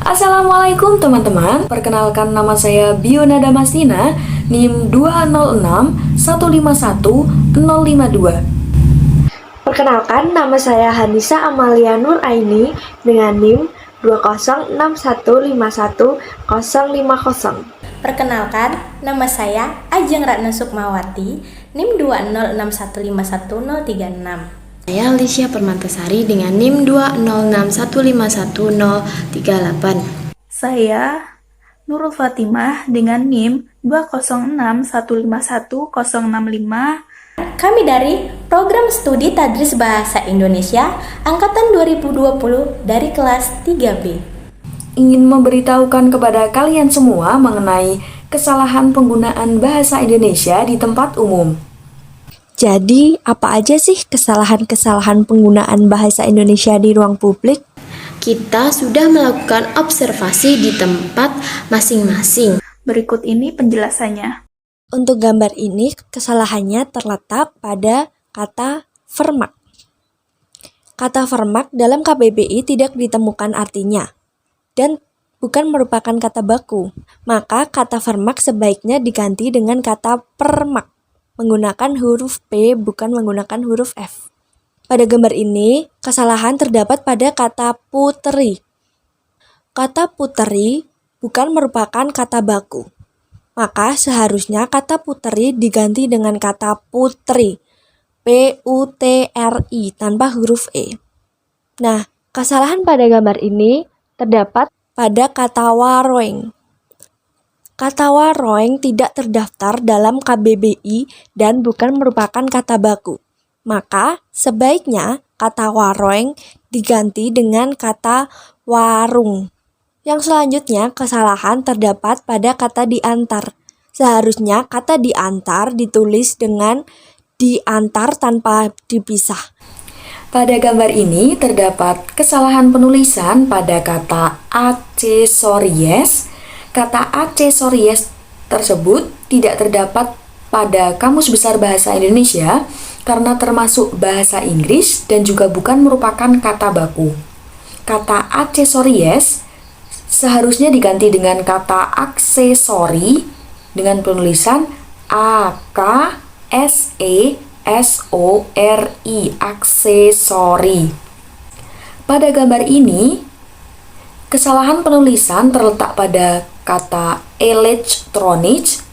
Assalamualaikum teman-teman, perkenalkan nama saya Biona Damastina, NIM 206151052. Perkenalkan, nama saya Hanisa Amalia Nur Aini dengan NIM 206151050. Perkenalkan, nama saya Ajeng Ratna Sukmawati, NIM 206151036. Saya Alicia Permatasari dengan NIM 206151038. Saya Nurul Fatimah dengan NIM 206151065. Kami dari Program Studi Tadris Bahasa Indonesia Angkatan 2020 dari kelas 3B. Ingin memberitahukan kepada kalian semua mengenai kesalahan penggunaan bahasa Indonesia di tempat umum. Jadi, apa aja sih kesalahan-kesalahan penggunaan bahasa Indonesia di ruang publik? Kita sudah melakukan observasi di tempat masing-masing. Berikut ini penjelasannya. Untuk gambar ini, kesalahannya terletak pada kata vermak. Kata vermak dalam KBBI tidak ditemukan artinya, dan bukan merupakan kata baku. Maka kata vermak sebaiknya diganti dengan kata permak, menggunakan huruf P bukan menggunakan huruf F. Pada gambar ini, kesalahan terdapat pada kata puteri. Kata puteri bukan merupakan kata baku. Maka seharusnya kata puteri diganti dengan kata putri, P-U-T-R-I tanpa huruf E. Nah, kesalahan pada gambar ini terdapat pada kata waroeng. Kata waroeng tidak terdaftar dalam KBBI dan bukan merupakan kata baku. Maka sebaiknya kata waroeng diganti dengan kata warung. Yang selanjutnya kesalahan terdapat pada kata diantar. Seharusnya kata diantar ditulis dengan diantar tanpa dipisah. Pada gambar ini terdapat kesalahan penulisan pada kata aksesories. Kata aksesories tersebut tidak terdapat pada Kamus Besar Bahasa Indonesia karena termasuk bahasa Inggris dan juga bukan merupakan kata baku. Kata aksesories seharusnya diganti dengan kata aksesori dengan penulisan A-K-S-E-S-O-R-I, aksesori. Pada gambar ini, kesalahan penulisan terletak pada kata elektronik.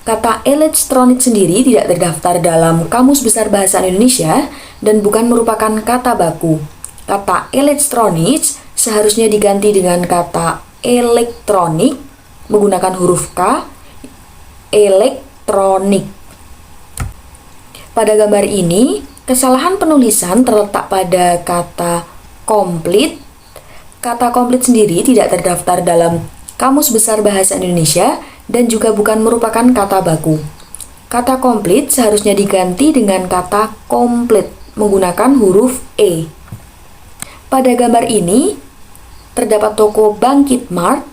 Kata elektronik sendiri tidak terdaftar dalam Kamus Besar Bahasa Indonesia dan bukan merupakan kata baku. Kata elektronik seharusnya diganti dengan kata elektronik menggunakan huruf K, elektronik. Pada gambar ini, kesalahan penulisan terletak pada kata komplit. Kata komplit sendiri tidak terdaftar dalam Kamus Besar Bahasa Indonesia dan juga bukan merupakan kata baku. Kata komplit seharusnya diganti dengan kata komplit menggunakan huruf E. Pada gambar ini terdapat toko Bangkit Mart.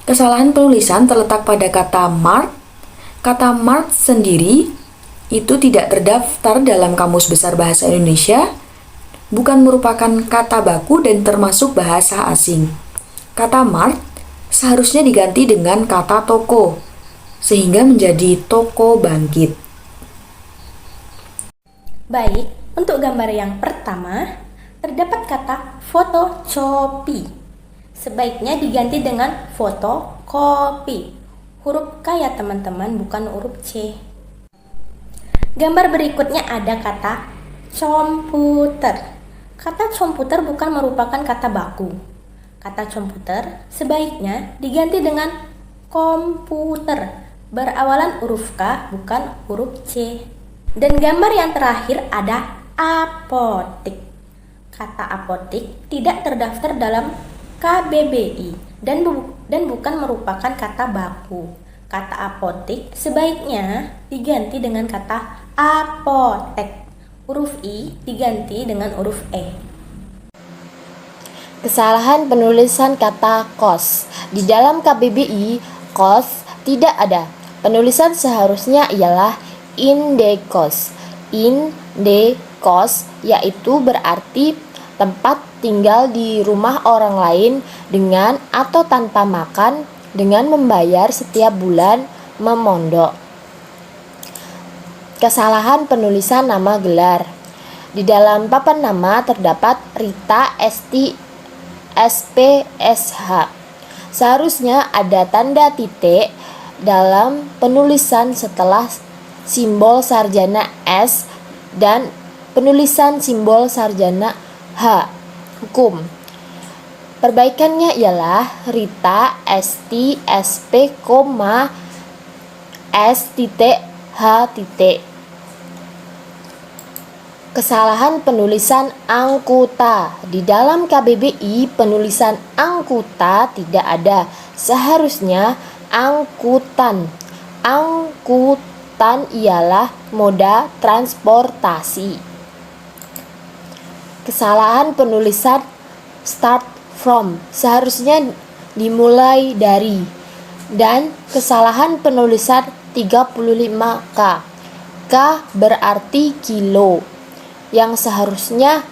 Kesalahan penulisan terletak pada kata mart. Kata mart sendiri itu tidak terdaftar dalam Kamus Besar Bahasa Indonesia, bukan merupakan kata baku dan termasuk bahasa asing. Kata mart seharusnya diganti dengan kata toko, sehingga menjadi toko Bangkit. Baik, untuk gambar yang pertama, terdapat kata fotokopi. Sebaiknya diganti dengan fotokopi. Huruf K ya teman-teman, bukan huruf C. Gambar berikutnya ada kata komputer. Kata komputer bukan merupakan kata baku. Kata komputer sebaiknya diganti dengan komputer, berawalan huruf K bukan huruf C. Dan gambar yang terakhir ada apotik. Kata apotik tidak terdaftar dalam KBBI dan bukan merupakan kata baku. Kata apotik sebaiknya diganti dengan kata apotek. Huruf I diganti dengan huruf E. Kesalahan penulisan kata kos. Di dalam KBBI, kos tidak ada. Penulisan seharusnya ialah indekos. Indekos yaitu berarti tempat tinggal di rumah orang lain dengan atau tanpa makan dengan membayar setiap bulan memondok. Kesalahan penulisan nama gelar. Di dalam papan nama terdapat Rita Esti SPSH. Seharusnya ada tanda titik dalam penulisan setelah simbol sarjana S dan penulisan simbol sarjana H. Hukum. Perbaikannya ialah Rita Esti SP, S titik H titik. Kesalahan penulisan angkuta. Di dalam KBBI penulisan angkuta tidak ada. Seharusnya angkutan. Angkutan ialah moda transportasi. Kesalahan penulisan start from. Seharusnya dimulai dari. Dan kesalahan penulisan 35K. K berarti kilo. Yang seharusnya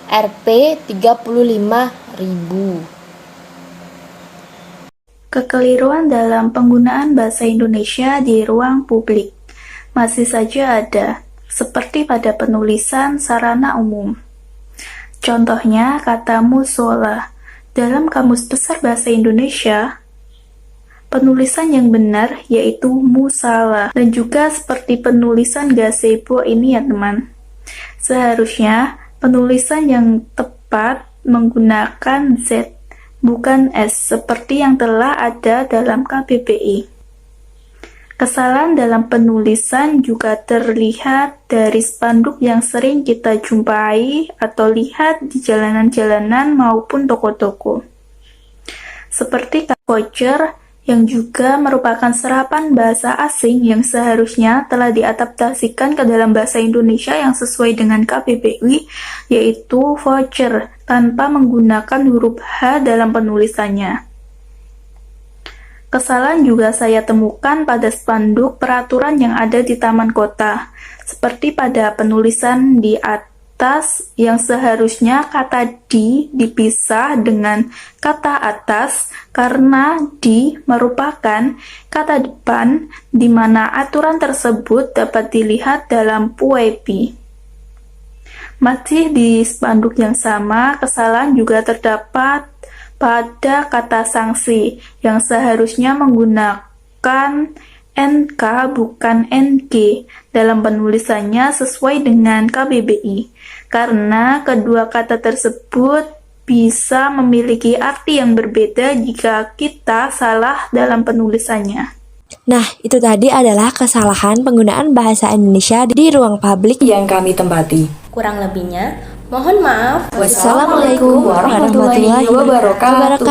Rp 35.000. Kekeliruan dalam penggunaan bahasa Indonesia di ruang publik masih saja ada, seperti pada penulisan sarana umum. Contohnya kata musola. Dalam Kamus Besar Bahasa Indonesia, penulisan yang benar yaitu musala, dan juga seperti penulisan gazebo ini ya teman. Seharusnya penulisan yang tepat menggunakan Z, bukan S, seperti yang telah ada dalam KBBI. Kesalahan dalam penulisan juga terlihat dari spanduk yang sering kita jumpai atau lihat di jalanan-jalanan maupun toko-toko. Seperti kata voucher yang juga merupakan serapan bahasa asing yang seharusnya telah diadaptasikan ke dalam bahasa Indonesia yang sesuai dengan KBBI, yaitu voucher, tanpa menggunakan huruf H dalam penulisannya. Kesalahan juga saya temukan pada spanduk peraturan yang ada di taman kota, seperti pada penulisan di atas yang seharusnya kata di dipisah dengan kata atas karena di merupakan kata depan di mana aturan tersebut dapat dilihat dalam PUEPI. Masih di spanduk yang sama, kesalahan juga terdapat pada kata sanksi yang seharusnya menggunakan NK bukan NG dalam penulisannya sesuai dengan KBBI, karena kedua kata tersebut bisa memiliki arti yang berbeda jika kita salah dalam penulisannya. Nah, itu tadi adalah kesalahan penggunaan bahasa Indonesia di ruang publik. Yang kami tempati. Kurang lebihnya, mohon maaf. Wassalamualaikum warahmatullahi wabarakatuh.